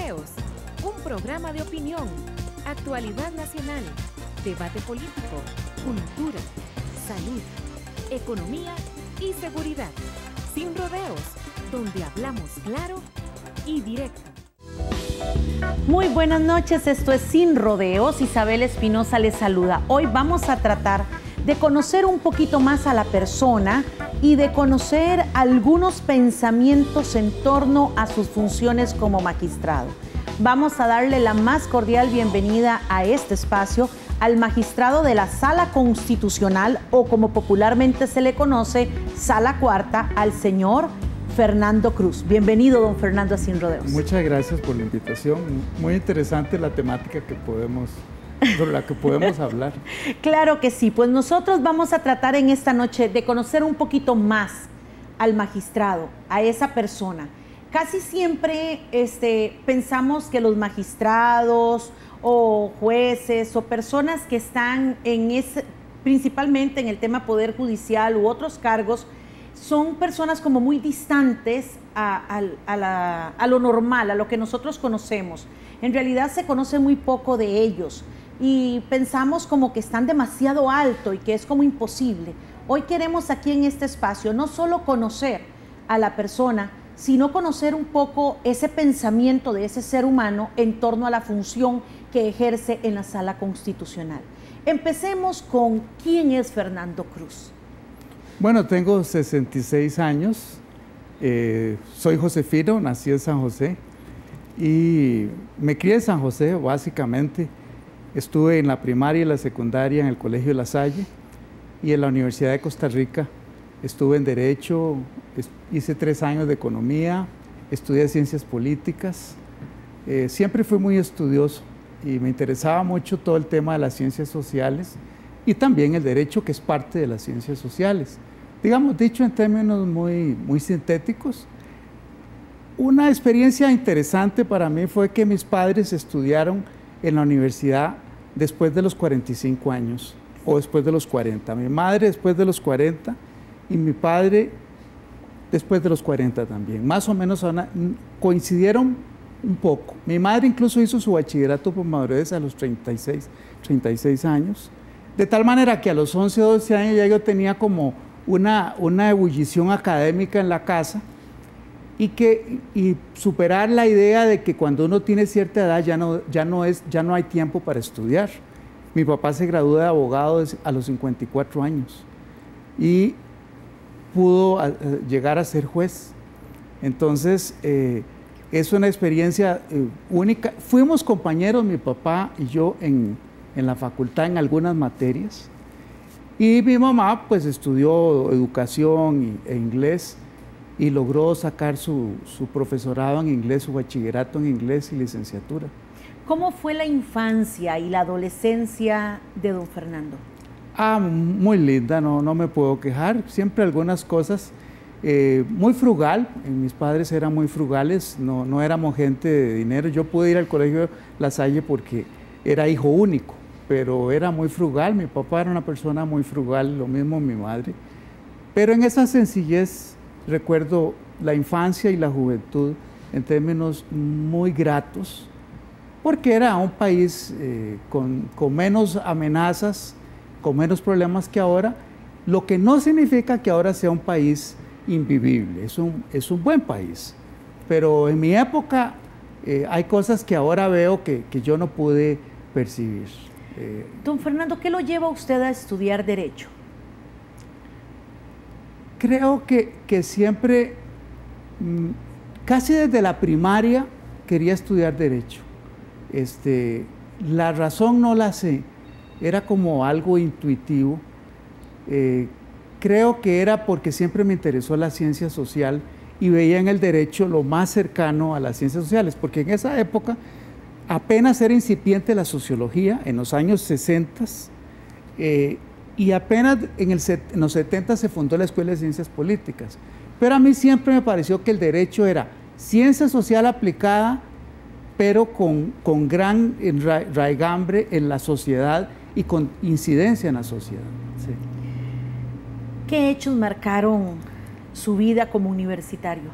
Rodeos, un programa de opinión, actualidad nacional, debate político, cultura, salud, economía y seguridad. Sin rodeos, donde hablamos claro y directo. Muy buenas noches, esto es Sin Rodeos. Isabel Espinosa les saluda. Hoy vamos a tratar de conocer un poquito más a la persona y de conocer algunos pensamientos en torno a sus funciones como magistrado. Vamos a darle la más cordial bienvenida a este espacio al magistrado de la Sala Constitucional, o como popularmente se le conoce, Sala Cuarta, al señor Fernando Cruz. Bienvenido, don Fernando, a Sin Rodeos. Muchas gracias por la invitación. Muy interesante la temática sobre la que podemos hablar. Claro que sí, pues nosotros vamos a tratar en esta noche de conocer un poquito más al magistrado, a esa persona. Casi siempre pensamos que los magistrados o jueces o personas que están principalmente en el tema poder judicial u otros cargos, son personas como muy distantes a lo normal, a lo que nosotros conocemos. En realidad se conoce muy poco de ellos y pensamos como que están demasiado alto y que es como imposible. Hoy queremos aquí en este espacio no solo conocer a la persona, sino conocer un poco ese pensamiento de ese ser humano en torno a la función que ejerce en la Sala Constitucional. Empecemos con ¿quién es Fernando Cruz? Bueno, tengo 66 años, soy josefino, nací en San José y me crié en San José básicamente. Estuve en la primaria y la secundaria en el Colegio La Salle y en la Universidad de Costa Rica. Estuve en Derecho, hice 3 años de Economía, estudié Ciencias Políticas. Siempre fui muy estudioso y me interesaba mucho todo el tema de las ciencias sociales y también el derecho, que es parte de las ciencias sociales. Digamos, dicho en términos muy sintéticos, una experiencia interesante para mí fue que mis padres estudiaron en la universidad después de los 45 años o después de los 40. Mi madre después de los 40 y mi padre después de los 40 también. Más o menos coincidieron un poco. Mi madre incluso hizo su bachillerato por madurez a los 36 años. De tal manera que a los 11 o 12 años ya yo tenía como una ebullición académica en la casa y superar la idea de que cuando uno tiene cierta edad ya no hay tiempo para estudiar. Mi papá se graduó de abogado a los 54 años y pudo llegar a ser juez. Entonces, es una experiencia única. Fuimos compañeros, mi papá y yo, en la facultad en algunas materias, y mi mamá pues estudió educación e inglés y logró sacar su profesorado en inglés, su bachillerato en inglés y licenciatura. ¿Cómo fue la infancia y la adolescencia de don Fernando? Muy linda, no me puedo quejar. Siempre algunas cosas, muy frugal. Mis padres eran muy frugales, no éramos gente de dinero. Yo pude ir al colegio La Salle porque era hijo único, pero era muy frugal. Mi papá era una persona muy frugal, lo mismo mi madre. Pero en esa sencillez recuerdo la infancia y la juventud en términos muy gratos, porque era un país con menos amenazas, con menos problemas que ahora, lo que no significa que ahora sea un país invivible. Es un buen país, pero en mi época hay cosas que ahora veo que yo no pude percibir. Don Fernando, ¿qué lo lleva a usted a estudiar Derecho? Creo que siempre, casi desde la primaria, quería estudiar Derecho. La razón no la sé, era como algo intuitivo. Creo que era porque siempre me interesó la ciencia social y veía en el derecho lo más cercano a las ciencias sociales, porque en esa época apenas era incipiente la sociología, en los años 60, y apenas en los 70 se fundó la Escuela de Ciencias Políticas. Pero a mí siempre me pareció que el derecho era ciencia social aplicada, pero con gran raigambre en la sociedad y con incidencia en la sociedad. Sí. ¿Qué hechos marcaron su vida como universitario?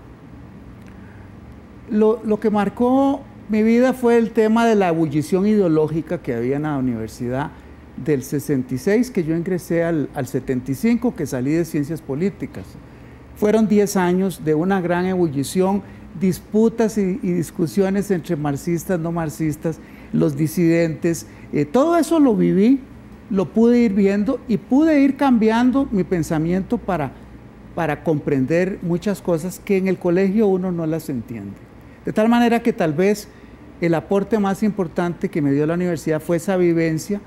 Lo que marcó mi vida fue el tema de la ebullición ideológica que había en la universidad del 66, que yo ingresé al 75, que salí de Ciencias Políticas. Fueron 10 años de una gran ebullición, disputas y discusiones entre marxistas, no marxistas, los disidentes. Todo eso lo viví, lo pude ir viendo y pude ir cambiando mi pensamiento para comprender muchas cosas que en el colegio uno no las entiende. De tal manera que tal vez el aporte más importante que me dio la universidad fue esa vivencia,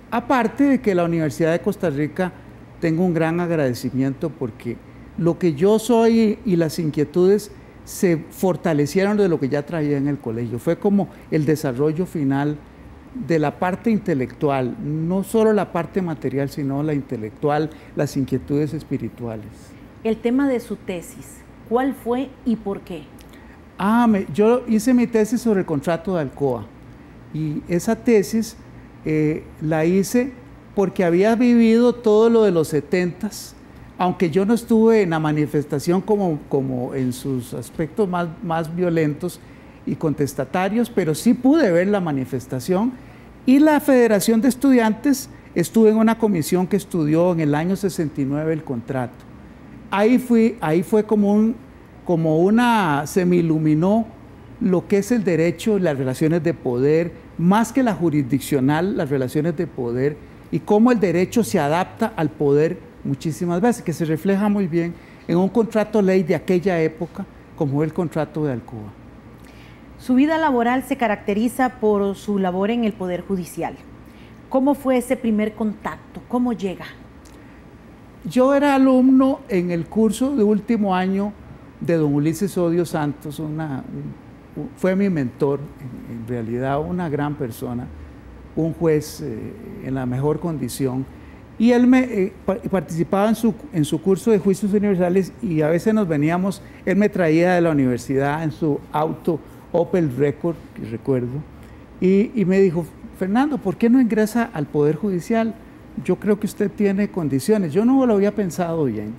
aparte de que la Universidad de Costa Rica tengo un gran agradecimiento porque lo que yo soy y las inquietudes se fortalecieron de lo que ya traía en el colegio. Fue como el desarrollo final de la parte intelectual, no solo la parte material, sino la intelectual, las inquietudes espirituales. El tema de su tesis, ¿cuál fue y por qué? Yo hice mi tesis sobre el contrato de Alcoa y esa tesis la hice porque había vivido todo lo de los 70s, aunque yo no estuve en la manifestación como en sus aspectos más violentos y contestatarios, pero sí pude ver la manifestación y la Federación de Estudiantes estuve en una comisión que estudió en el año 69 el contrato. Ahí fue se me iluminó lo que es el derecho, las relaciones de poder, más que la jurisdiccional, las relaciones de poder y cómo el derecho se adapta al poder muchísimas veces, que se refleja muy bien en un contrato ley de aquella época como el contrato de Alcoa. Su vida laboral se caracteriza por su labor en el Poder Judicial. ¿Cómo fue ese primer contacto? ¿Cómo llega? Yo era alumno en el curso de último año de don Ulises Odio Santos, fue mi mentor, en realidad una gran persona, un juez en la mejor condición, y él participaba en su curso de juicios universales y a veces él me traía de la universidad en su auto Opel Record, que recuerdo, y me dijo, Fernando, ¿por qué no ingresa al Poder Judicial? Yo creo que usted tiene condiciones. Yo no lo había pensado bien,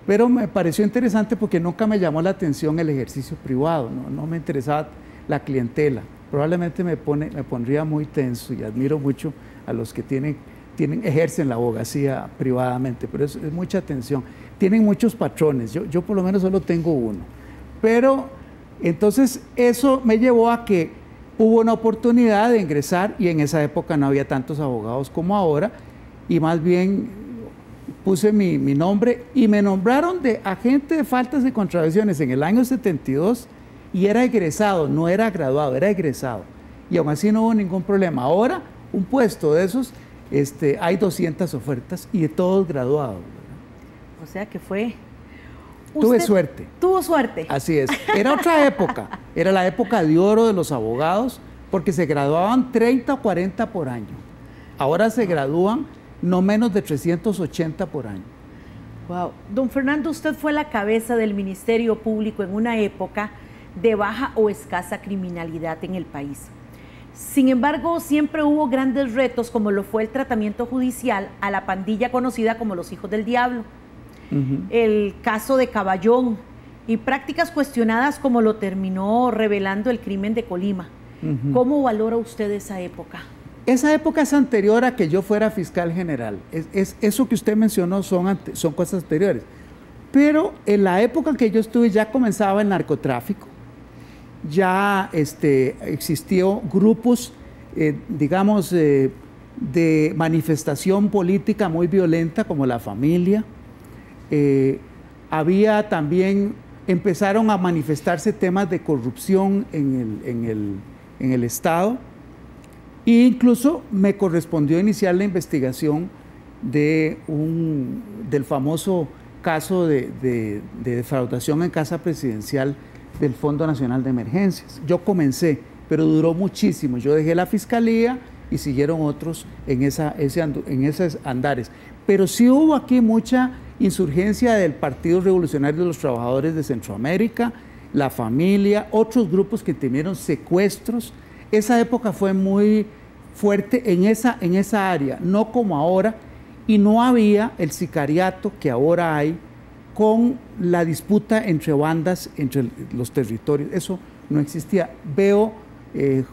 pero me pareció interesante porque nunca me llamó la atención el ejercicio privado, no me interesaba la clientela. Probablemente me pondría muy tenso y admiro mucho a los que ejercen la abogacía privadamente, pero es mucha atención. Tienen muchos patrones, yo por lo menos solo tengo uno. Pero entonces eso me llevó a que hubo una oportunidad de ingresar y en esa época no había tantos abogados como ahora y más bien puse mi nombre y me nombraron de agente de faltas y contravenciones en el año 72 y era egresado, no era graduado, era egresado y aún así no hubo ningún problema. Ahora un puesto de esos, hay 200 ofertas y de todos graduados, ¿verdad? O sea que fue... Tuve suerte. Tuvo suerte. Así es. Era otra época, era la época de oro de los abogados porque se graduaban 30 o 40 por año. Ahora se gradúan no menos de 380 por año. Wow. Don Fernando, usted fue la cabeza del Ministerio Público en una época de baja o escasa criminalidad en el país. Sin embargo, siempre hubo grandes retos como lo fue el tratamiento judicial a la pandilla conocida como los Hijos del Diablo, el caso de Caballón y prácticas cuestionadas como lo terminó revelando el crimen de Colima. ¿Cómo valora usted esa época? Esa época es anterior a que yo fuera fiscal general. Eso que usted mencionó son cosas anteriores. Pero en la época en que yo estuve ya comenzaba el narcotráfico, ya existió grupos, digamos, de manifestación política muy violenta como la familia. Había también, empezaron a manifestarse temas de corrupción en el Estado e incluso me correspondió iniciar la investigación del famoso caso de defraudación en casa presidencial del Fondo Nacional de Emergencias. Yo comencé, pero duró muchísimo. Yo dejé la fiscalía y siguieron otros en esos andares. Pero sí hubo aquí mucha insurgencia del Partido Revolucionario de los Trabajadores de Centroamérica, la familia, otros grupos que temieron secuestros. Esa época fue muy fuerte en esa área, no como ahora, y no había el sicariato que ahora hay con la disputa entre bandas, entre los territorios. Eso no existía. Veo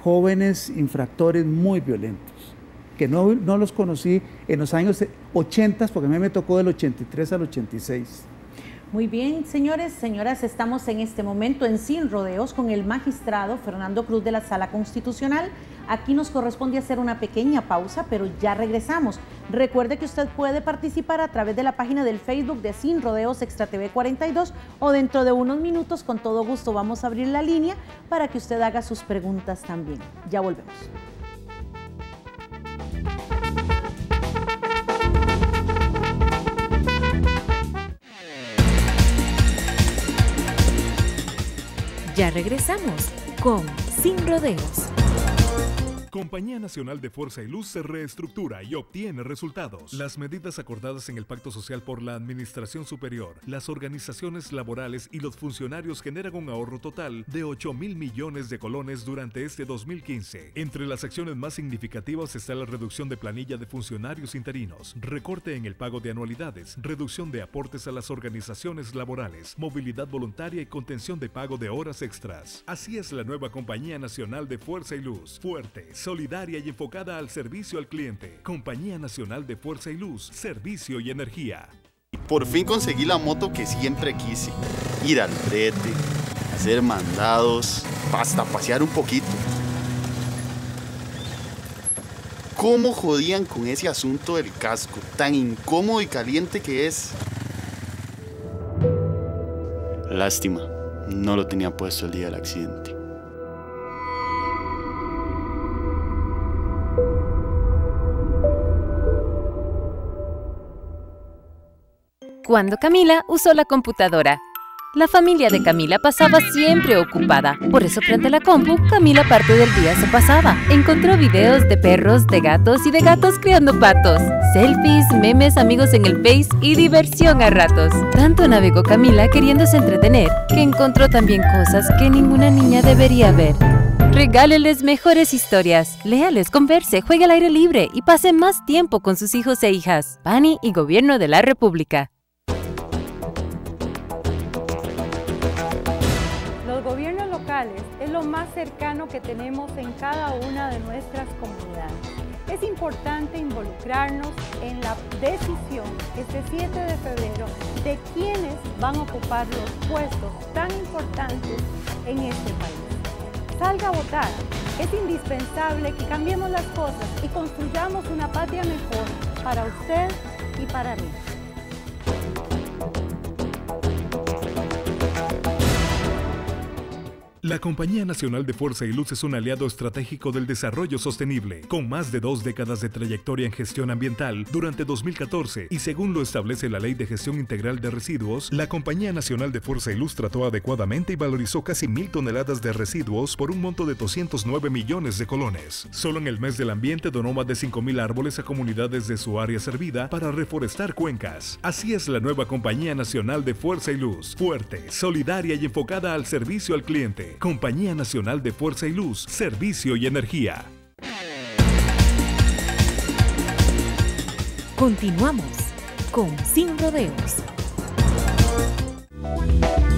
jóvenes infractores muy violentos, que no los conocí en los años 80, porque a mí me tocó del 83 al 86. Muy bien, señores, señoras, estamos en este momento en Sin Rodeos con el magistrado Fernando Cruz de la Sala Constitucional. Aquí nos corresponde hacer una pequeña pausa, pero ya regresamos. Recuerde que usted puede participar a través de la página del Facebook de Sin Rodeos Extra TV 42 o dentro de unos minutos, con todo gusto, vamos a abrir la línea para que usted haga sus preguntas también. Ya volvemos. Ya regresamos con Sin Rodeos. Compañía Nacional de Fuerza y Luz se reestructura y obtiene resultados. Las medidas acordadas en el Pacto Social por la Administración Superior, las organizaciones laborales y los funcionarios generan un ahorro total de 8.000 millones de colones durante este 2015. Entre las acciones más significativas está la reducción de planilla de funcionarios interinos, recorte en el pago de anualidades, reducción de aportes a las organizaciones laborales, movilidad voluntaria y contención de pago de horas extras. Así es la nueva Compañía Nacional de Fuerza y Luz, fuerte, solidaria y enfocada al servicio al cliente. Compañía Nacional de Fuerza y Luz, servicio y energía. Por fin conseguí la moto que siempre quise. Ir al brete, hacer mandados, hasta pasear un poquito. ¿Cómo jodían con ese asunto del casco? Tan incómodo y caliente que es. Lástima, no lo tenía puesto el día del accidente. Cuando Camila usó la computadora. La familia de Camila pasaba siempre ocupada. Por eso frente a la compu, Camila parte del día se pasaba. Encontró videos de perros, de gatos y de gatos criando patos. Selfies, memes, amigos en el Face y diversión a ratos. Tanto navegó Camila queriéndose entretener, que encontró también cosas que ninguna niña debería ver. Regáleles mejores historias, léales, converse, juegue al aire libre y pase más tiempo con sus hijos e hijas. PANI y Gobierno de la República. Es lo más cercano que tenemos en cada una de nuestras comunidades. Es importante involucrarnos en la decisión este 7 de febrero de quiénes van a ocupar los puestos tan importantes en este país. Salga a votar. Es indispensable que cambiemos las cosas y construyamos una patria mejor para usted y para mí. La Compañía Nacional de Fuerza y Luz es un aliado estratégico del desarrollo sostenible, con más de 2 décadas de trayectoria en gestión ambiental durante 2014 y según lo establece la Ley de Gestión Integral de Residuos, la Compañía Nacional de Fuerza y Luz trató adecuadamente y valorizó casi 1.000 toneladas de residuos por un monto de 209 millones de colones. Solo en el mes del ambiente donó más de 5.000 árboles a comunidades de su área servida para reforestar cuencas. Así es la nueva Compañía Nacional de Fuerza y Luz, fuerte, solidaria y enfocada al servicio al cliente. Compañía Nacional de Fuerza y Luz, servicio y energía. Continuamos con Sin Rodeos.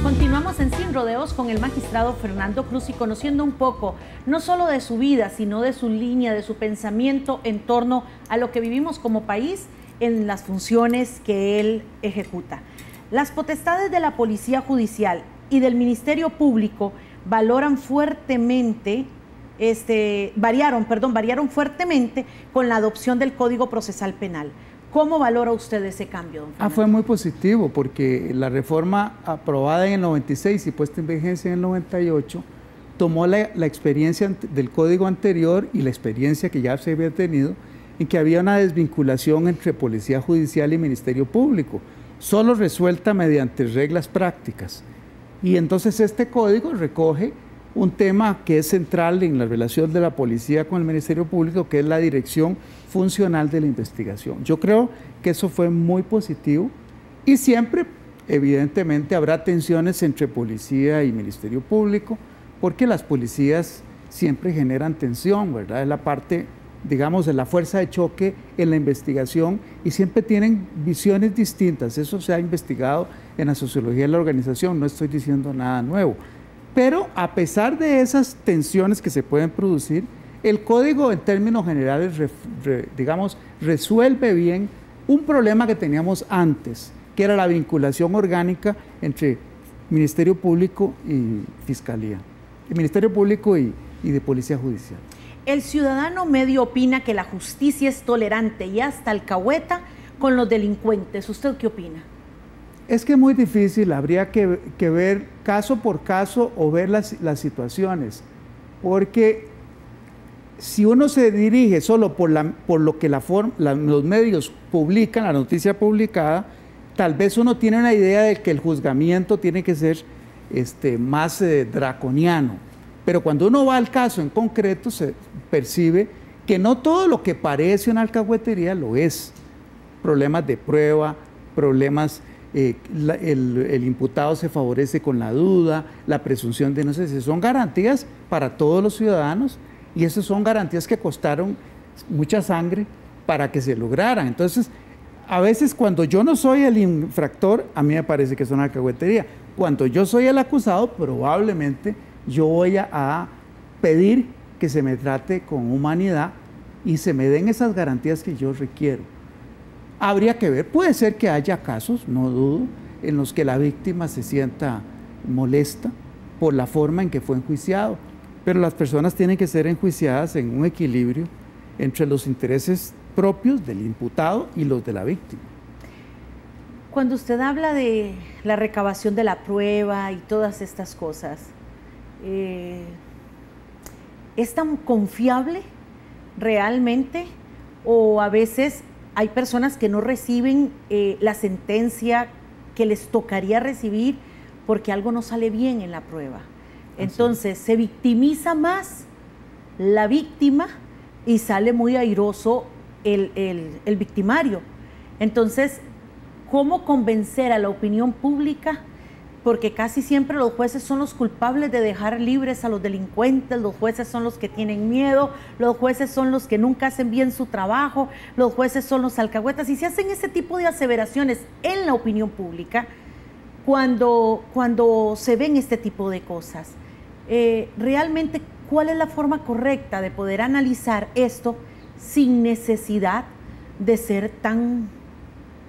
Continuamos en Sin Rodeos con el magistrado Fernando Cruz y conociendo un poco, no solo de su vida, sino de su línea, de su pensamiento en torno a lo que vivimos como país en las funciones que él ejecuta. Las potestades de la Policía Judicial y del Ministerio Público variaron fuertemente con la adopción del Código Procesal Penal. ¿Cómo valora usted ese cambio, don Fernando? Fue muy positivo porque la reforma aprobada en el 96 y puesta en vigencia en el 98 tomó la experiencia del código anterior y la experiencia que ya se había tenido en que había una desvinculación entre Policía Judicial y Ministerio Público, solo resuelta mediante reglas prácticas. Y entonces este código recoge un tema que es central en la relación de la policía con el Ministerio Público, que es la dirección funcional de la investigación. Yo creo que eso fue muy positivo y siempre, evidentemente, habrá tensiones entre policía y Ministerio Público, porque las policías siempre generan tensión, ¿verdad? Es la parte, digamos, de la fuerza de choque en la investigación y siempre tienen visiones distintas. Eso se ha investigado en la sociología de la organización, no estoy diciendo nada nuevo. Pero a pesar de esas tensiones que se pueden producir, el código en términos generales, digamos, resuelve bien un problema que teníamos antes, que era la vinculación orgánica entre Ministerio Público y Fiscalía, el Ministerio Público y de Policía Judicial. El ciudadano medio opina que la justicia es tolerante y hasta alcahueta con los delincuentes. ¿Usted qué opina? Es que es muy difícil, habría que ver caso por caso o ver las situaciones, porque si uno se dirige solo por lo que los medios publican, la noticia publicada, tal vez uno tiene una idea de que el juzgamiento tiene que ser más draconiano, pero cuando uno va al caso en concreto se percibe que no todo lo que parece una alcahuetería lo es. Problemas de prueba, problemas, el imputado se favorece con la duda, la presunción de inocencia, son garantías para todos los ciudadanos y esas son garantías que costaron mucha sangre para que se lograran. Entonces, a veces cuando yo no soy el infractor, a mí me parece que es una alcahuetería. Cuando yo soy el acusado, probablemente yo voy a pedir que se me trate con humanidad y se me den esas garantías que yo requiero. Habría que ver, puede ser que haya casos, no dudo, en los que la víctima se sienta molesta por la forma en que fue enjuiciado, pero las personas tienen que ser enjuiciadas en un equilibrio entre los intereses propios del imputado y los de la víctima. Cuando usted habla de la recabación de la prueba y todas estas cosas, ¿es tan confiable realmente? O a veces hay personas que no reciben la sentencia que les tocaría recibir porque algo no sale bien en la prueba. Entonces se victimiza más la víctima y sale muy airoso el victimario. Entonces, ¿cómo convencer a la opinión pública? Porque casi siempre los jueces son los culpables de dejar libres a los delincuentes, los jueces son los que tienen miedo, los jueces son los que nunca hacen bien su trabajo, los jueces son los alcahuetas, y se hacen ese tipo de aseveraciones en la opinión pública cuando se ven este tipo de cosas. Realmente, ¿cuál es la forma correcta de poder analizar esto sin necesidad de ser tan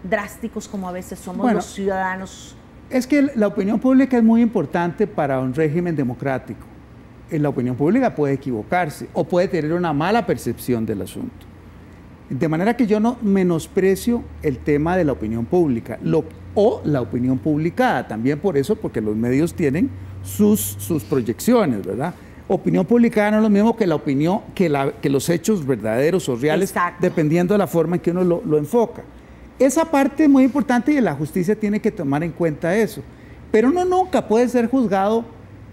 drásticos como a veces somos los ciudadanos? Es que la opinión pública es muy importante para un régimen democrático. La opinión pública puede equivocarse o puede tener una mala percepción del asunto. De manera que yo no menosprecio el tema de la opinión pública o la opinión publicada, también por eso, porque los medios tienen sus proyecciones, ¿verdad? Opinión publicada no es lo mismo que la opinión, que los hechos verdaderos o reales, exacto, dependiendo de la forma en que uno lo enfoca. Esa parte es muy importante y la justicia tiene que tomar en cuenta eso. Pero uno nunca puede ser juzgado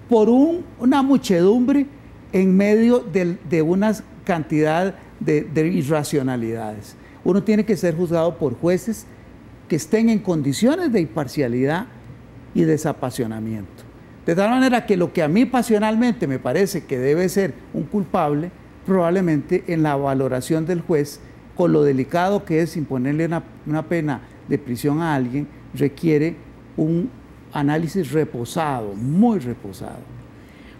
por una muchedumbre en medio de una cantidad de irracionalidades. Uno tiene que ser juzgado por jueces que estén en condiciones de imparcialidad y desapasionamiento. De tal manera que lo que a mí pasionalmente me parece que debe ser un culpable, probablemente en la valoración del juez, con lo delicado que es imponerle una pena de prisión a alguien, requiere un análisis reposado, muy reposado.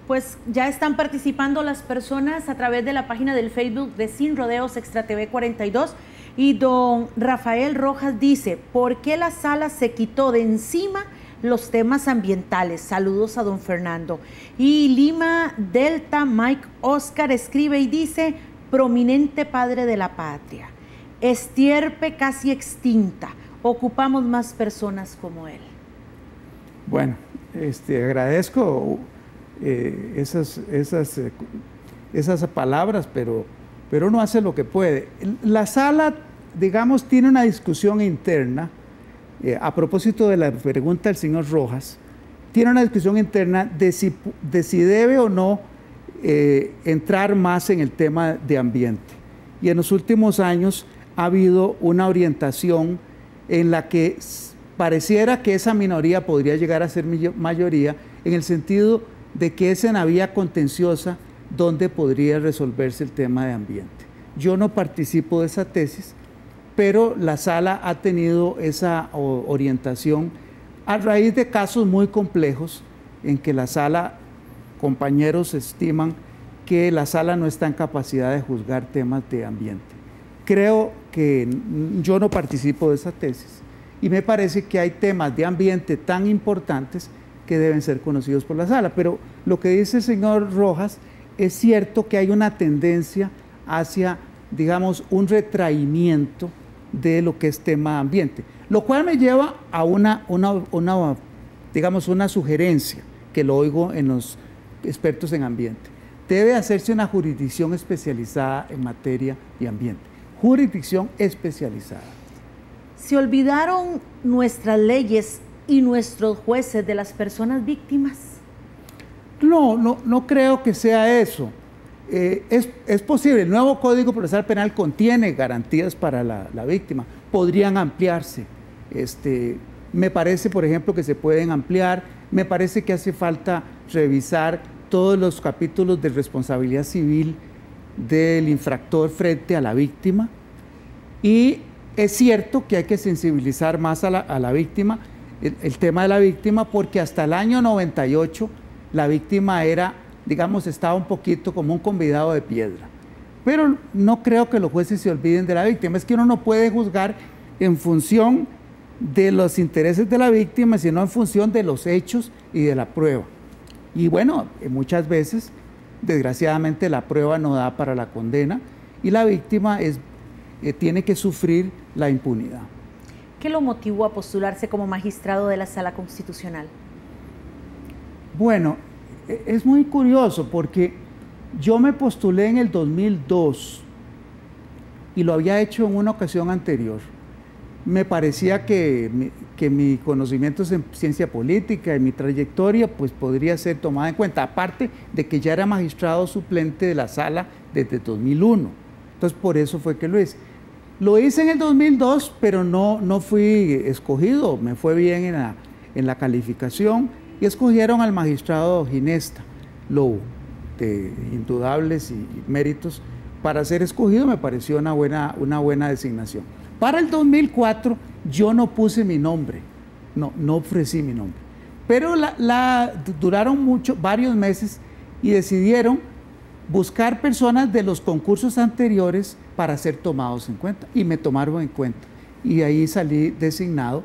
Pues ya están participando las personas a través de la página del Facebook de Sin Rodeos Extra TV 42 y don Rafael Rojas dice, ¿por qué la sala se quitó de encima los temas ambientales? Saludos a don Fernando. Y Lima Delta Mike Oscar escribe y dice, prominente padre de la patria, estirpe casi extinta, ocupamos más personas como él. Bueno, agradezco esas palabras, pero uno hace lo que puede. La sala, digamos, tiene una discusión interna, a propósito de la pregunta del señor Rojas, tiene una discusión interna de si debe o no entrar más en el tema de ambiente. Y en los últimos años ha habido una orientación en la que pareciera que esa minoría podría llegar a ser mayoría, en el sentido de que es en la vía contenciosa donde podría resolverse el tema de ambiente. Yo no participo de esa tesis, pero la sala ha tenido esa orientación a raíz de casos muy complejos en que la sala compañeros estiman que la sala no está en capacidad de juzgar temas de ambiente. Creo que yo no participo de esa tesis y me parece que hay temas de ambiente tan importantes que deben ser conocidos por la sala. Pero lo que dice el señor Rojas es cierto que hay una tendencia hacia, digamos, un retraimiento de lo que es tema ambiente, lo cual me lleva a una sugerencia que lo oigo en los expertos en ambiente. Debe hacerse una jurisdicción especializada en materia de ambiente. Jurisdicción especializada. ¿Se olvidaron nuestras leyes y nuestros jueces de las personas víctimas? No creo que sea eso. Es posible, el nuevo Código Procesal Penal contiene garantías para la víctima, podrían ampliarse. Me parece, por ejemplo, que se pueden ampliar, me parece que hace falta revisar todos los capítulos de responsabilidad civil del infractor frente a la víctima, y es cierto que hay que sensibilizar más a la víctima, el tema de la víctima, porque hasta el año 98 la víctima estaba un poquito como un convidado de piedra. Pero no creo que los jueces se olviden de la víctima, es que uno no puede juzgar en función de los intereses de la víctima, sino en función de los hechos y de la prueba. Y bueno, muchas veces, desgraciadamente, la prueba no da para la condena y la víctima tiene que sufrir la impunidad. ¿Qué lo motivó a postularse como magistrado de la Sala Constitucional? Bueno, es muy curioso porque yo me postulé en el 2002 y lo había hecho en una ocasión anterior. Me parecía que mi conocimiento en ciencia política y mi trayectoria pues podría ser tomada en cuenta, aparte de que ya era magistrado suplente de la sala desde 2001. Entonces por eso fue que lo hice. Lo hice en el 2002, pero no fui escogido, me fue bien en la calificación y escogieron al magistrado Ginesta Lobo, de indudables y méritos. Para ser escogido me pareció una buena designación. Para el 2004 yo no puse mi nombre, no ofrecí mi nombre, pero duraron varios meses y decidieron buscar personas de los concursos anteriores para ser tomados en cuenta, y me tomaron en cuenta, y ahí salí designado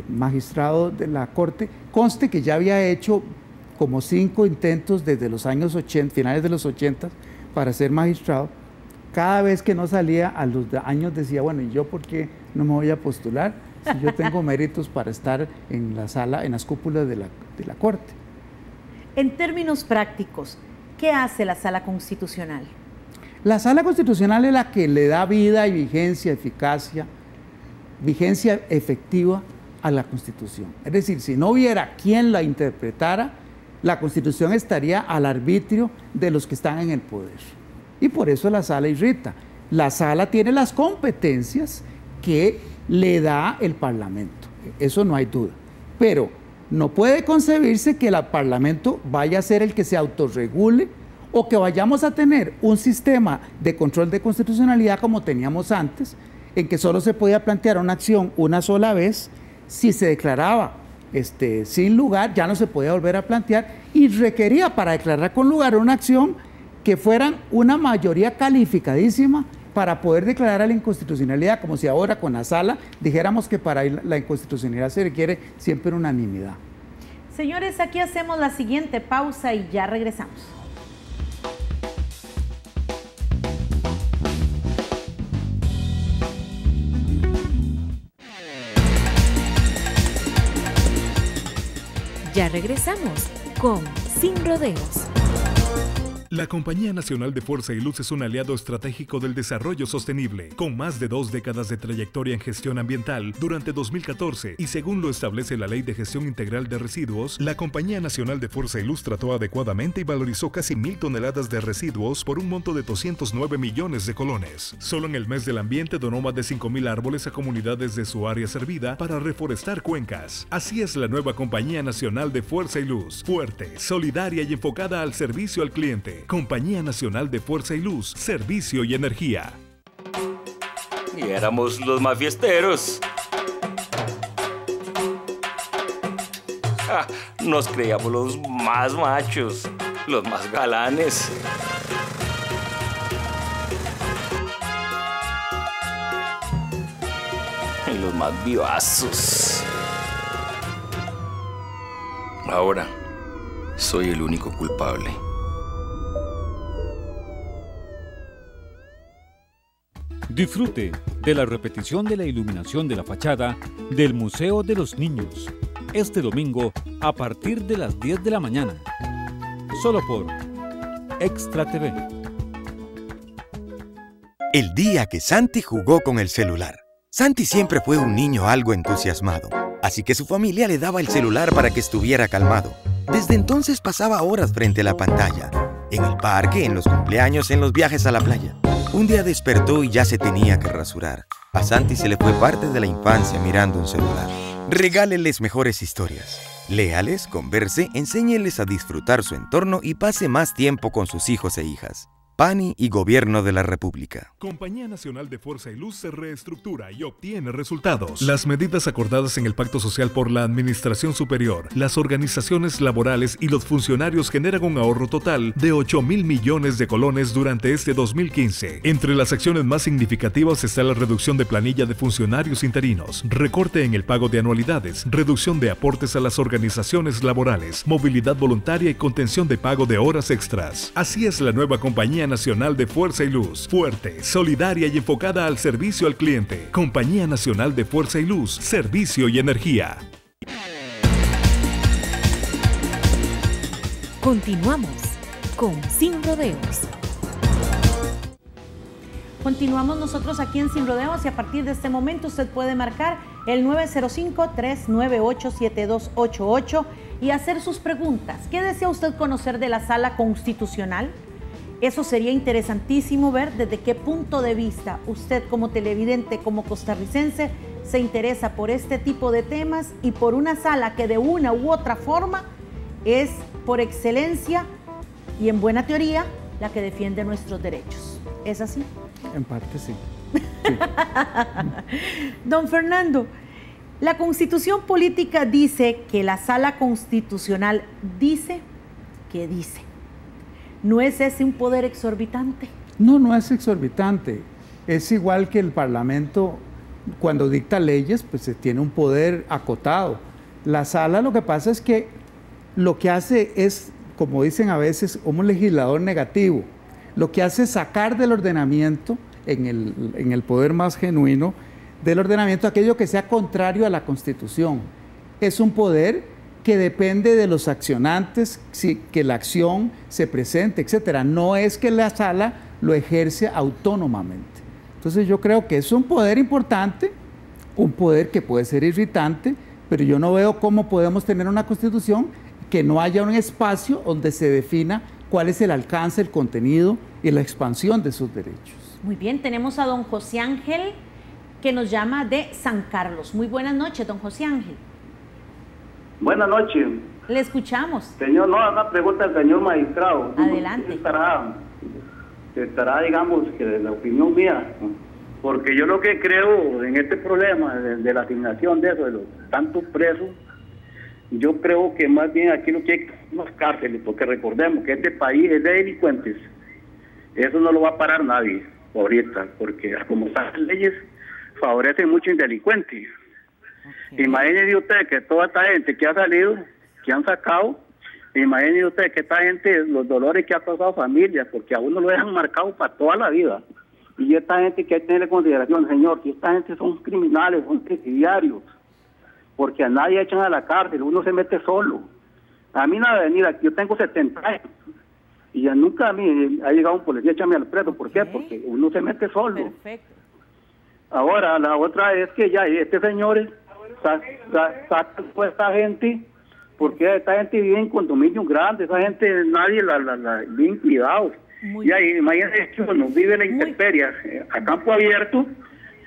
magistrado de la Corte. Conste que ya había hecho como 5 intentos desde los años 80, finales de los 80, para ser magistrado. Cada vez que no salía, a los años decía, bueno, ¿y yo por qué no me voy a postular si yo tengo méritos para estar en la sala, en las cúpulas de la Corte? En términos prácticos, ¿qué hace la Sala Constitucional? La Sala Constitucional es la que le da vida y vigencia efectiva a la Constitución. Es decir, si no hubiera quien la interpretara, la Constitución estaría al arbitrio de los que están en el poder. Y por eso la sala irrita. La sala tiene las competencias que le da el Parlamento, eso no hay duda. Pero no puede concebirse que el Parlamento vaya a ser el que se autorregule o que vayamos a tener un sistema de control de constitucionalidad como teníamos antes, en que solo se podía plantear una acción una sola vez. Si se declaraba sin lugar, ya no se podía volver a plantear, y requería para declarar con lugar una acción que fueran una mayoría calificadísima para poder declarar la inconstitucionalidad, como si ahora con la sala dijéramos que para la inconstitucionalidad se requiere siempre unanimidad. Señores, aquí hacemos la siguiente pausa y ya regresamos. Ya regresamos con Sin Rodeos. La Compañía Nacional de Fuerza y Luz es un aliado estratégico del desarrollo sostenible, con más de 2 décadas de trayectoria en gestión ambiental. Durante 2014, y según lo establece la Ley de Gestión Integral de Residuos, la Compañía Nacional de Fuerza y Luz trató adecuadamente y valorizó casi 1,000 toneladas de residuos por un monto de 209 millones de colones. Solo en el mes del ambiente donó más de 5,000 árboles a comunidades de su área servida para reforestar cuencas. Así es la nueva Compañía Nacional de Fuerza y Luz, fuerte, solidaria y enfocada al servicio al cliente. Compañía Nacional de Fuerza y Luz, Servicio y Energía. Y éramos los más fiesteros. Nos creíamos los más machos, los más galanes. Y los más vivazos. Ahora soy el único culpable. Disfrute de la repetición de la iluminación de la fachada del Museo de los Niños este domingo a partir de las 10 de la mañana. Solo por Extra TV. El día que Santi jugó con el celular. Santi siempre fue un niño algo entusiasmado, así que su familia le daba el celular para que estuviera calmado. Desde entonces pasaba horas frente a la pantalla, en el parque, en los cumpleaños, en los viajes a la playa. Un día despertó y ya se tenía que rasurar. A Santi se le fue parte de la infancia mirando un celular. Regáleles mejores historias. Léales, converse, enséñeles a disfrutar su entorno y pase más tiempo con sus hijos e hijas. PANI y Gobierno de la República. Compañía Nacional de Fuerza y Luz se reestructura y obtiene resultados. Las medidas acordadas en el Pacto Social por la Administración Superior, las organizaciones laborales y los funcionarios generan un ahorro total de 8.000 millones de colones durante este 2015. Entre las acciones más significativas está la reducción de planilla de funcionarios interinos, recorte en el pago de anualidades, reducción de aportes a las organizaciones laborales, movilidad voluntaria y contención de pago de horas extras. Así es la nueva Compañía Nacional de Fuerza y Luz, fuerte, solidaria y enfocada al servicio al cliente. Compañía Nacional de Fuerza y Luz, servicio y energía. Continuamos con Sin Rodeos. Continuamos nosotros aquí en Sin Rodeos y a partir de este momento usted puede marcar el 905-398-7288 y hacer sus preguntas. ¿Qué desea usted conocer de la Sala Constitucional? Eso sería interesantísimo ver desde qué punto de vista usted como televidente, como costarricense, se interesa por este tipo de temas y por una sala que de una u otra forma es por excelencia y en buena teoría la que defiende nuestros derechos. ¿Es así? En parte sí. Don Fernando, la Constitución Política dice que la Sala Constitucional dice que dice. ¿No es ese un poder exorbitante? No, no es exorbitante. Es igual que el Parlamento, cuando dicta leyes, pues se tiene un poder acotado. La sala lo que pasa es que lo que hace es, como dicen a veces, un legislador negativo. Lo que hace es sacar del ordenamiento, en el poder más genuino, del ordenamiento aquello que sea contrario a la Constitución. Es un poder que depende de los accionantes, que la acción se presente, etcétera. No es que la sala lo ejerce autónomamente. Entonces yo creo que es un poder importante, un poder que puede ser irritante, pero yo no veo cómo podemos tener una Constitución que no haya un espacio donde se defina cuál es el alcance, el contenido y la expansión de sus derechos. Muy bien, tenemos a don José Ángel que nos llama de San Carlos. Muy buenas noches, don José Ángel. Buenas noches. Le escuchamos. Señor, no, una pregunta al señor magistrado. Adelante. Estará, digamos, que de la opinión mía, porque yo lo que creo en este problema de la asignación de eso, de los tantos presos, yo creo que más bien aquí lo que hay son las cárceles, porque recordemos que este país es de delincuentes. Eso no lo va a parar nadie ahorita, porque como están las leyes, favorecen mucho al delincuente. Okay. Imagínese usted que toda esta gente que ha salido, que han sacado, imagínese usted que esta gente, los dolores que ha causado familias, porque a uno lo dejan marcado para toda la vida. Y esta gente que hay que tener en consideración, señor, que esta gente son criminales, son presidiarios, porque a nadie echan a la cárcel, uno se mete solo. A mí nada de venir aquí, yo tengo 70 años, y ya nunca a mí ha llegado un policía a echarme al preso. ¿Por qué? Porque uno se mete solo. Perfecto. Ahora, la otra es que ya este señor saca pues esta gente, porque esta gente vive en condominios grandes, esa gente nadie la bien cuidado. Y ahí imagínense que uno vive en la intemperie, a campo abierto,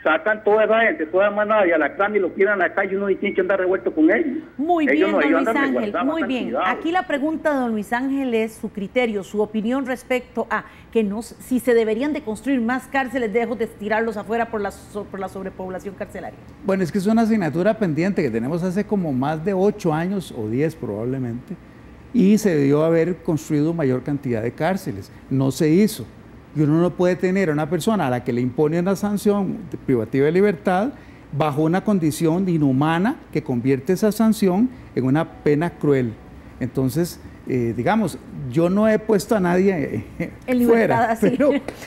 sacan toda esa gente, toda manada y alacrán y lo tiran a la calle y uno tiene que andar revuelto con ellos. Muy bien, ellos don Luis andan Ángel, resguardados, muy andan bien. cuidados. Aquí la pregunta de don Luis Ángel es su criterio, su opinión respecto a que no, si se deberían de construir más cárceles, lejos de tirarlos afuera por la sobrepoblación carcelaria. Bueno, es que es una asignatura pendiente que tenemos hace como más de 8 años o 10 probablemente, y se debió haber construido mayor cantidad de cárceles. No se hizo. Y uno no puede tener a una persona a la que le impone una sanción privativa de libertad bajo una condición inhumana que convierte esa sanción en una pena cruel. Entonces, digamos, yo no he puesto a nadie fuera,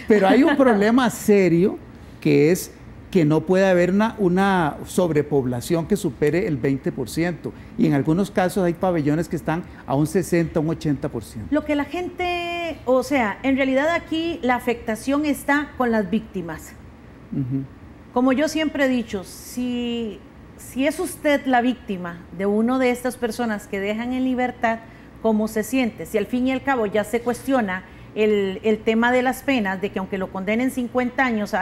pero hay un problema serio que es que no puede haber una sobrepoblación que supere el 20%. Y en algunos casos hay pabellones que están a un 60, un 80%. Lo que la gente, o sea, en realidad aquí la afectación está con las víctimas. Como yo siempre he dicho, si es usted la víctima de una de estas personas que dejan en libertad, ¿cómo se siente? Si al fin y al cabo ya se cuestiona el tema de las penas, de que aunque lo condenen 50 años,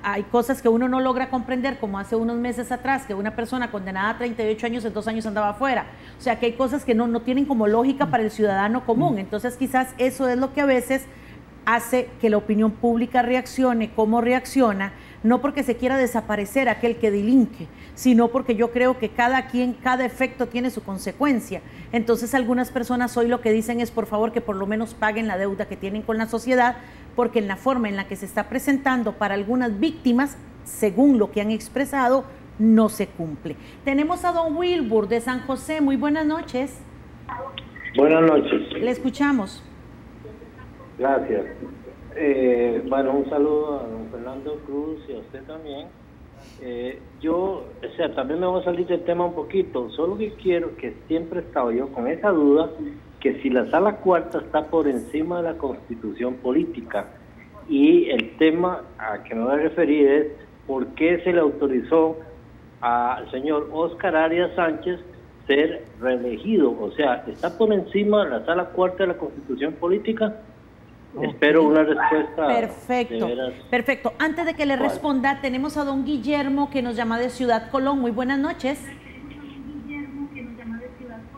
hay cosas que uno no logra comprender, como hace unos meses atrás, que una persona condenada a 38 años en 2 años andaba afuera. O sea, que hay cosas que no tienen como lógica para el ciudadano común. Entonces, quizás eso es lo que a veces hace que la opinión pública reaccione como reacciona, no porque se quiera desaparecer aquel que delinque, sino porque yo creo que cada efecto tiene su consecuencia. Entonces algunas personas hoy lo que dicen es por favor que por lo menos paguen la deuda que tienen con la sociedad, porque en la forma en la que se está presentando para algunas víctimas, según lo que han expresado, no se cumple. Tenemos a don Wilbur de San José. Muy buenas noches. Buenas noches. Le escuchamos. Gracias. Bueno, un saludo a don Fernando Cruz y a usted también. También me voy a salir del tema un poquito, solo que quiero, que siempre he estado yo con esa duda, que si la Sala Cuarta está por encima de la Constitución política, y el tema a que me voy a referir es por qué se le autorizó al señor Óscar Arias Sánchez ser reelegido, o sea, ¿está por encima de la Sala Cuarta de la Constitución política? Espero una respuesta. Perfecto, perfecto. Antes de que le responda, tenemos a don Guillermo que nos llama de Ciudad Colón. Muy buenas noches.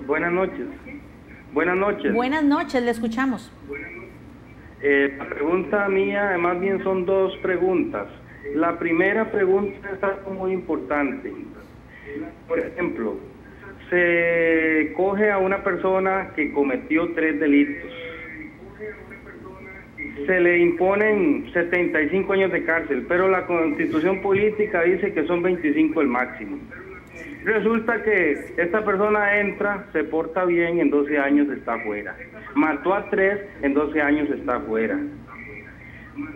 Buenas noches. Buenas noches. Buenas noches, le escuchamos. La pregunta mía, más bien son 2 preguntas. La primera pregunta es algo muy importante. Por ejemplo, se coge a una persona que cometió 3 delitos. Se le imponen 75 años de cárcel, pero la Constitución política dice que son 25 el máximo. Resulta que esta persona entra, se porta bien, en 12 años está fuera. Mató a 3, en 12 años está fuera.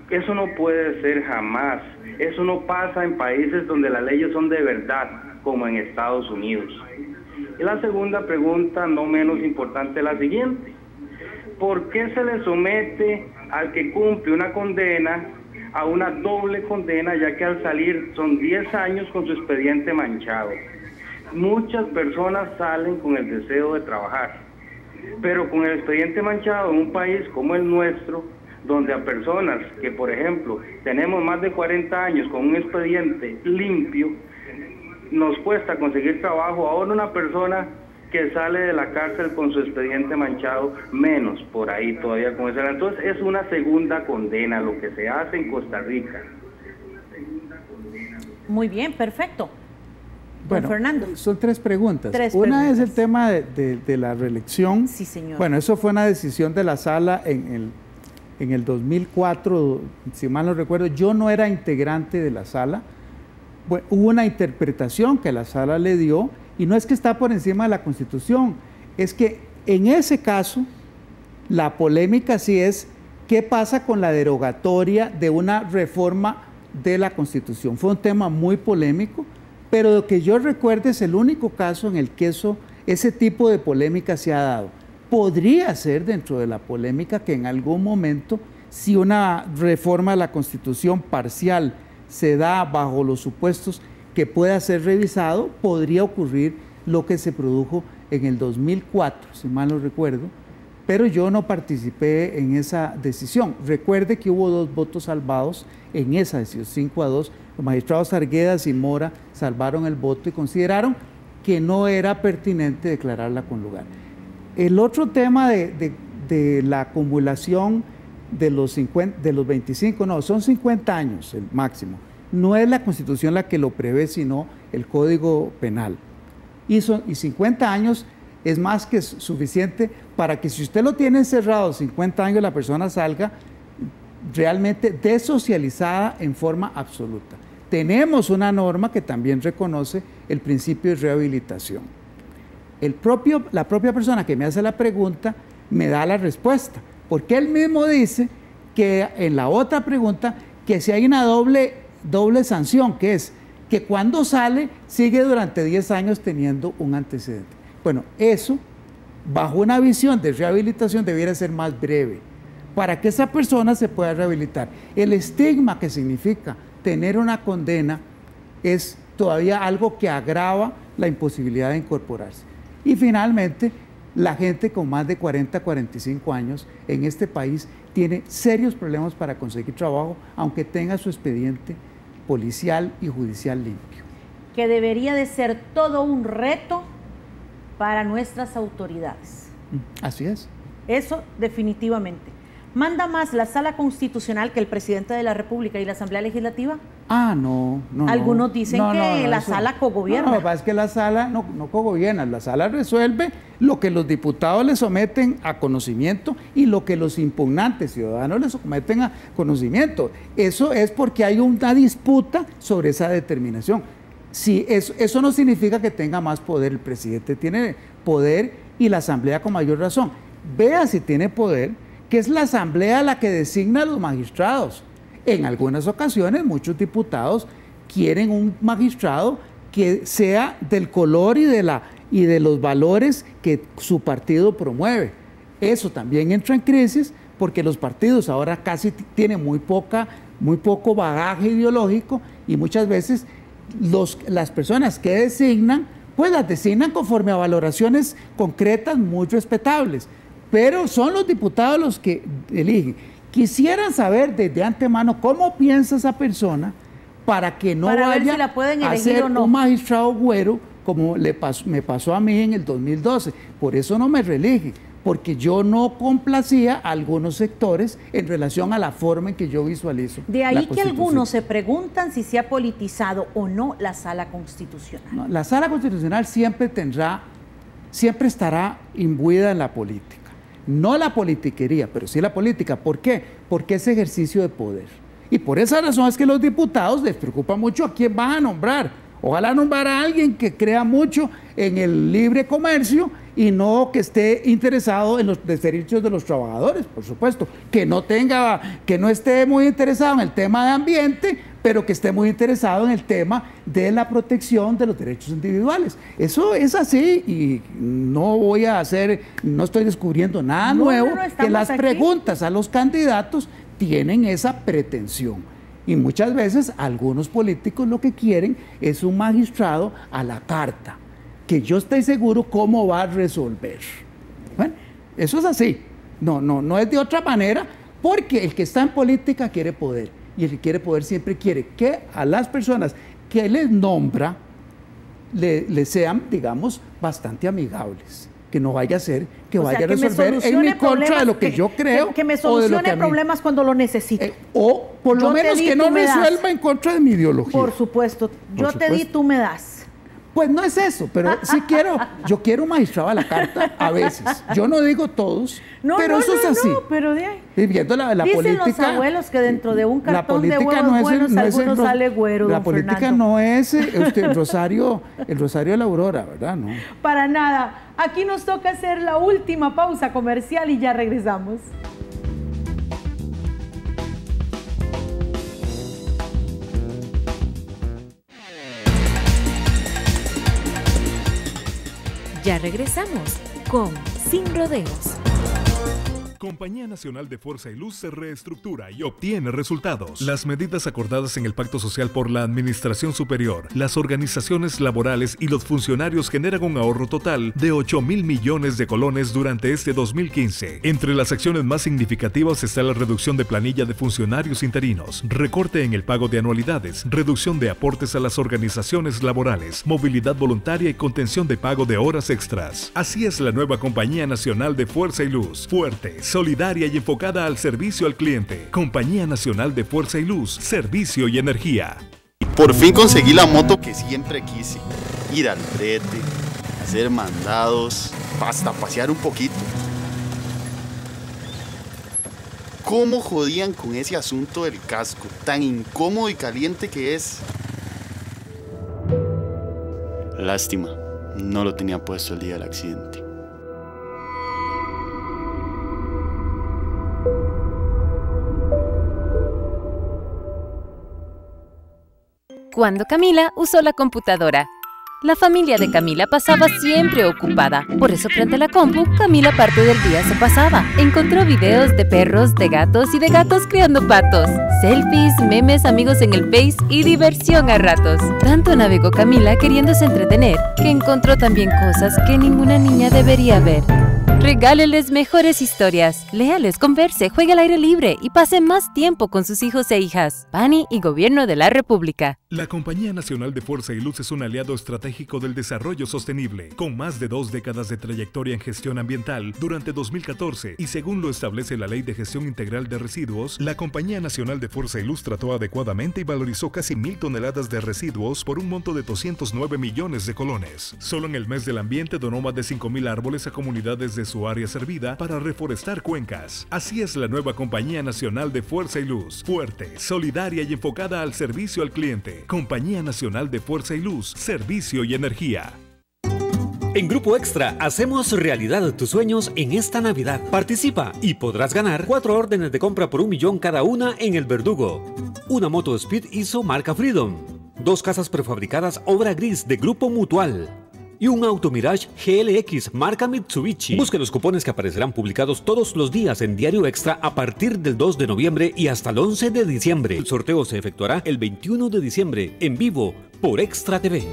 Eso no puede ser jamás. Eso no pasa en países donde las leyes son de verdad, como en Estados Unidos. Y la segunda pregunta, no menos importante, es la siguiente. ¿Por qué se le somete al que cumple una condena a una doble condena, ya que al salir son 10 años con su expediente manchado? Muchas personas salen con el deseo de trabajar, pero con el expediente manchado en un país como el nuestro, donde a personas que, por ejemplo, tenemos más de 40 años con un expediente limpio, nos cuesta conseguir trabajo. Ahora una persona que sale de la cárcel con su expediente manchado, menos por ahí todavía con eso. Entonces es una segunda condena lo que se hace en Costa Rica. Muy bien, perfecto. Bueno, Fernando. Son 3 preguntas. Una es el tema de la reelección. Sí, señor. Bueno, eso fue una decisión de la sala en el 2004, si mal no recuerdo. Yo no era integrante de la sala. Bueno, hubo una interpretación que la sala le dio, y no es que está por encima de la Constitución, es que en ese caso la polémica sí es qué pasa con la derogatoria de una reforma de la Constitución. Fue un tema muy polémico, pero lo que yo recuerdo es el único caso en el que ese tipo de polémica se ha dado. Podría ser dentro de la polémica que en algún momento, si una reforma de la Constitución parcial se da bajo los supuestos que pueda ser revisado, podría ocurrir lo que se produjo en el 2004, si mal no recuerdo, pero yo no participé en esa decisión. Recuerde que hubo 2 votos salvados en esa decisión, 5-2. Los magistrados Arguedas y Mora salvaron el voto y consideraron que no era pertinente declararla con lugar. El otro tema de la acumulación de los 25, no, son 50 años el máximo. No es la Constitución la que lo prevé, sino el Código Penal. Y 50 años es más que suficiente para que si usted lo tiene encerrado 50 años, la persona salga realmente desocializada en forma absoluta. Tenemos una norma que también reconoce el principio de rehabilitación. La propia persona que me hace la pregunta me da la respuesta, porque él mismo dice que en la otra pregunta que si hay una doble sanción, que es que cuando sale sigue durante 10 años teniendo un antecedente. Bueno, eso bajo una visión de rehabilitación debiera ser más breve para que esa persona se pueda rehabilitar. El estigma que significa tener una condena es todavía algo que agrava la imposibilidad de incorporarse. Y finalmente, la gente con más de 40, 45 años en este país tiene serios problemas para conseguir trabajo, aunque tenga su expediente policial y judicial limpio. Que debería de ser todo un reto para nuestras autoridades. Así es. Eso definitivamente. ¿Manda más la Sala Constitucional que el Presidente de la República y la Asamblea Legislativa? Ah, no. Algunos dicen que la Sala cogobierna. No, lo que pasa es que la Sala no cogobierna, la Sala resuelve lo que los diputados le someten a conocimiento y lo que los impugnantes ciudadanos le someten a conocimiento. Eso es porque hay una disputa sobre esa determinación. Sí, eso no significa que tenga más poder. El presidente tiene poder y la Asamblea con mayor razón. Vea si tiene poder, que es la Asamblea la que designa a los magistrados. En algunas ocasiones muchos diputados quieren un magistrado que sea del color y de los valores que su partido promueve. Eso también entra en crisis porque los partidos ahora casi tienen muy poco bagaje ideológico y muchas veces las personas que designan, pues las designan conforme a valoraciones concretas muy respetables. Pero son los diputados los que eligen. Quisieran saber desde antemano cómo piensa esa persona para que no vaya a ser un magistrado güero como me pasó a mí en el 2012. Por eso no me reelige, porque yo no complacía a algunos sectores en relación a la forma en que yo visualizo. De ahí que algunos se preguntan si se ha politizado o no la Sala Constitucional. No, la Sala Constitucional siempre estará imbuida en la política. No la politiquería, pero sí la política. ¿Por qué? Porque es ejercicio de poder. Y por esa razón es que los diputados les preocupa mucho a quién van a nombrar. Ojalá nombrar a alguien que crea mucho en el libre comercio y no que esté interesado en los derechos de los trabajadores, por supuesto. Que no esté muy interesado en el tema de ambiente, pero que esté muy interesado en el tema de la protección de los derechos individuales. Eso es así y no estoy descubriendo nada nuevo, que las preguntas a los candidatos tienen esa pretensión. Y muchas veces algunos políticos lo que quieren es un magistrado a la carta, que yo estoy seguro cómo va a resolver. Bueno, eso es así. No es de otra manera, porque el que está en política quiere poder. Y el que quiere poder siempre quiere que a las personas que les nombra le sean, digamos, bastante amigables. Que no vaya a ser que vaya a resolver en mi contra de lo que yo creo. Que me solucione problemas cuando lo necesito. O por lo menos que no resuelva en contra de mi ideología. Por supuesto. Yo te di, tú me das. Pues no es eso, pero sí yo quiero un magistrado a la carta a veces. Yo no digo todos, pero eso es así. Pero de ahí. Y viendo la política. Dicen los abuelos que dentro de un cartón de huevos buenos algunos sale güero, La política Fernando. No es el rosario de la aurora, ¿verdad? No. Para nada. Aquí nos toca hacer la última pausa comercial y ya regresamos. Ya regresamos con Sin Rodeos. Compañía Nacional de Fuerza y Luz se reestructura y obtiene resultados. Las medidas acordadas en el Pacto Social por la Administración Superior, las organizaciones laborales y los funcionarios generan un ahorro total de 8.000 millones de colones durante este 2015. Entre las acciones más significativas está la reducción de planilla de funcionarios interinos, recorte en el pago de anualidades, reducción de aportes a las organizaciones laborales, movilidad voluntaria y contención de pago de horas extras. Así es la nueva Compañía Nacional de Fuerza y Luz, fuerte, solidaria y enfocada al servicio al cliente. Compañía Nacional de Fuerza y Luz, servicio y energía. Por fin conseguí la moto que siempre quise. Ir al brete, hacer mandados, hasta pasear un poquito. ¿Cómo jodían con ese asunto del casco? Tan incómodo y caliente que es. Lástima, no lo tenía puesto el día del accidente. Cuando Camila usó la computadora. La familia de Camila pasaba siempre ocupada. Por eso frente a la compu, Camila parte del día se pasaba. Encontró videos de perros, de gatos y de gatos criando patos. Selfies, memes, amigos en el Face y diversión a ratos. Tanto navegó Camila queriéndose entretener, que encontró también cosas que ninguna niña debería ver. Regáleles mejores historias, léales, converse, juegue al aire libre y pase más tiempo con sus hijos e hijas. PANI y Gobierno de la República. La Compañía Nacional de Fuerza y Luz es un aliado estratégico del desarrollo sostenible, con más de 2 décadas de trayectoria en gestión ambiental. Durante 2014, y según lo establece la Ley de Gestión Integral de Residuos, la Compañía Nacional de Fuerza y Luz trató adecuadamente y valorizó casi 1.000 toneladas de residuos por un monto de 209 millones de colones. Solo en el mes del ambiente donó más de 5.000 árboles a comunidades de su área servida para reforestar cuencas. Así es la nueva Compañía Nacional de Fuerza y Luz, fuerte, solidaria y enfocada al servicio al cliente. Compañía Nacional de Fuerza y Luz, servicio y energía. En Grupo Extra hacemos realidad tus sueños en esta Navidad. Participa y podrás ganar 4 órdenes de compra por 1 millón cada una en El Verdugo. Una moto Speed ISO marca Freedom. 2 casas prefabricadas obra gris de Grupo Mutual. Y un Auto Mirage GLX marca Mitsubishi. Busque los cupones que aparecerán publicados todos los días en Diario Extra a partir del 2 de noviembre y hasta el 11 de diciembre. El sorteo se efectuará el 21 de diciembre en vivo por Extra TV.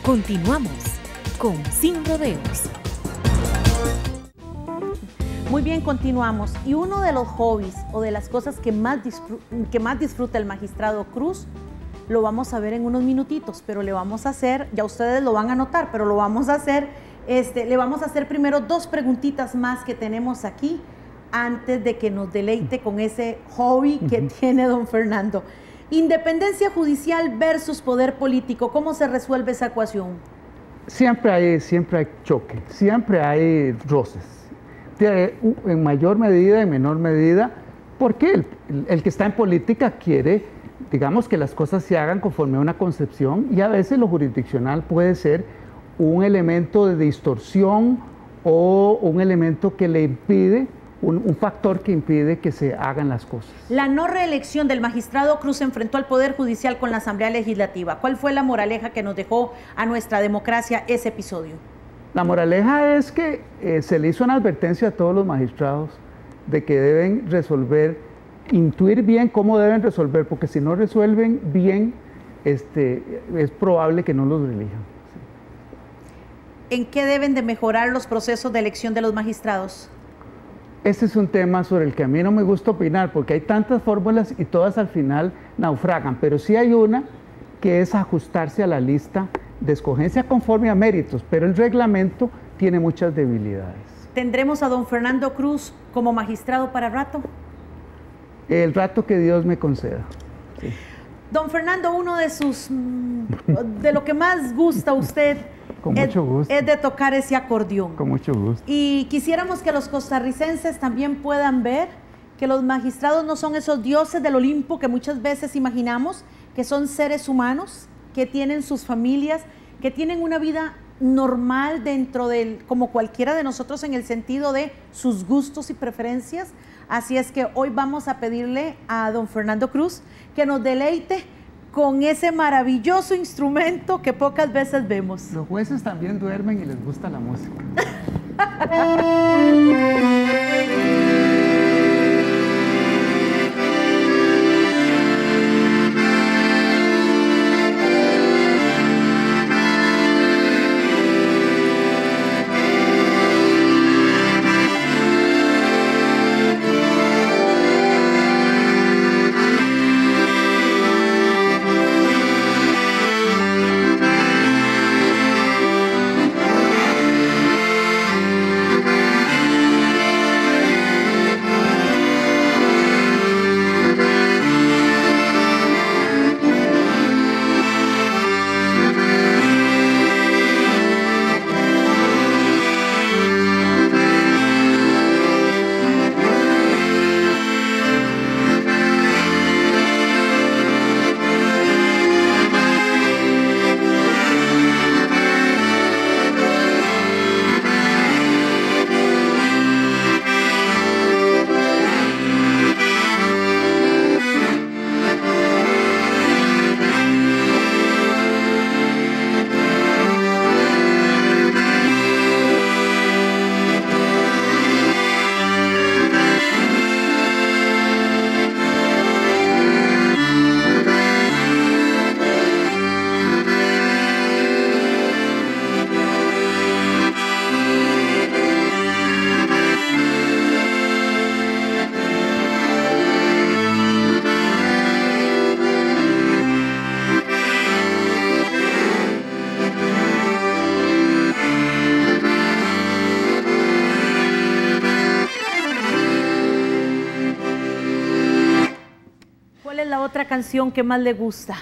Continuamos con Sin Rodeos. Muy bien, continuamos. Y uno de los hobbies o de las cosas que más disfruta el magistrado Cruz, lo vamos a ver en unos minutitos, pero le vamos a hacer, ya ustedes lo van a notar, pero lo vamos a hacer, le vamos a hacer primero 2 preguntitas más que tenemos aquí, antes de que nos deleite con ese hobby que tiene don Fernando. Independencia judicial versus poder político, ¿cómo se resuelve esa ecuación? Siempre hay choque, siempre hay roces, en mayor medida, en menor medida, porque el que está en política quiere, digamos, que las cosas se hagan conforme a una concepción, y a veces lo jurisdiccional puede ser un elemento de distorsión o un elemento que le impide, un factor que impide que se hagan las cosas. La no reelección del magistrado Cruz se enfrentó al Poder Judicial con la Asamblea Legislativa. ¿Cuál fue la moraleja que nos dejó a nuestra democracia ese episodio? La moraleja es que se le hizo una advertencia a todos los magistrados de que deben resolver, intuir bien cómo deben resolver, porque si no resuelven bien, es probable que no los reelijan. ¿En qué deben de mejorar los procesos de elección de los magistrados? Este es un tema sobre el que a mí no me gusta opinar, porque hay tantas fórmulas y todas al final naufragan, pero sí hay una que es ajustarse a la lista de escogencia conforme a méritos, pero el reglamento tiene muchas debilidades. ¿Tendremos a don Fernando Cruz como magistrado para rato? El rato que Dios me conceda. Sí. Don Fernando, uno de de lo que más gusta a usted Con mucho gusto. es de tocar ese acordeón. Con mucho gusto. Y quisiéramos que los costarricenses también puedan ver que los magistrados no son esos dioses del Olimpo que muchas veces imaginamos, que son seres humanos, que tienen sus familias, que tienen una vida normal dentro como cualquiera de nosotros en el sentido de sus gustos y preferencias. Así es que hoy vamos a pedirle a don Fernando Cruz que nos deleite con ese maravilloso instrumento que pocas veces vemos. Los jueces también duermen y les gusta la música. Otra canción que más le gusta.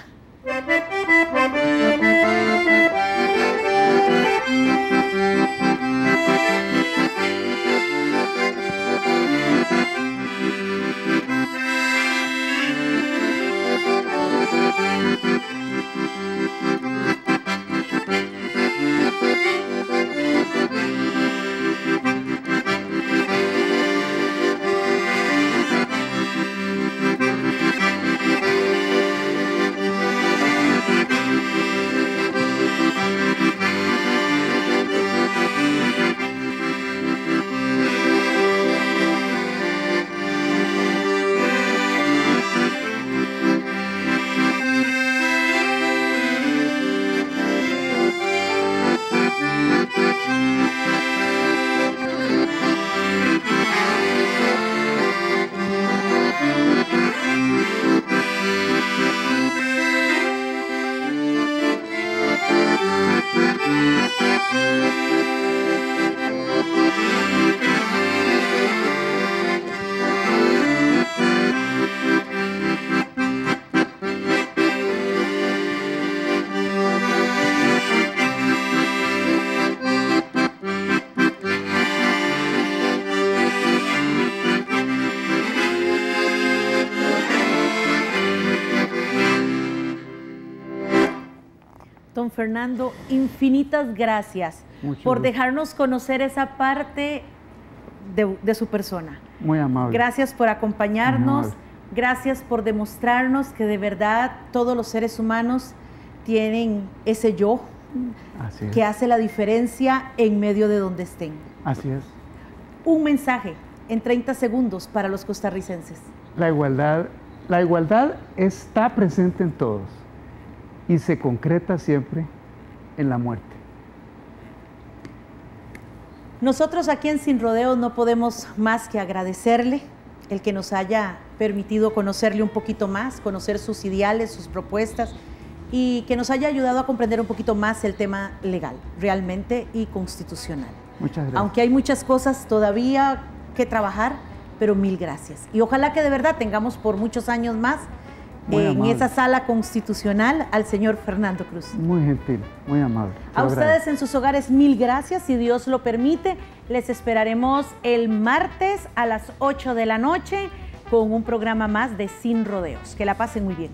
Don Fernando, infinitas gracias por dejarnos conocer esa parte de su persona. Muy amable. Gracias por acompañarnos, gracias por demostrarnos que de verdad todos los seres humanos tienen ese yo que hace la diferencia en medio de donde estén. Así es. Un mensaje en 30 segundos para los costarricenses. La igualdad está presente en todos y se concreta siempre en la muerte. Nosotros aquí en Sin Rodeos no podemos más que agradecerle el que nos haya permitido conocerle un poquito más, conocer sus ideales, sus propuestas y que nos haya ayudado a comprender un poquito más el tema legal, realmente y constitucional. Muchas gracias. Aunque hay muchas cosas todavía que trabajar, pero mil gracias. Y ojalá que de verdad tengamos por muchos años más en esa sala constitucional al señor Fernando Cruz. Muy gentil, muy amable. A ustedes en sus hogares, mil gracias. Si Dios lo permite, les esperaremos el martes a las 8 de la noche con un programa más de Sin Rodeos. Que la pasen muy bien.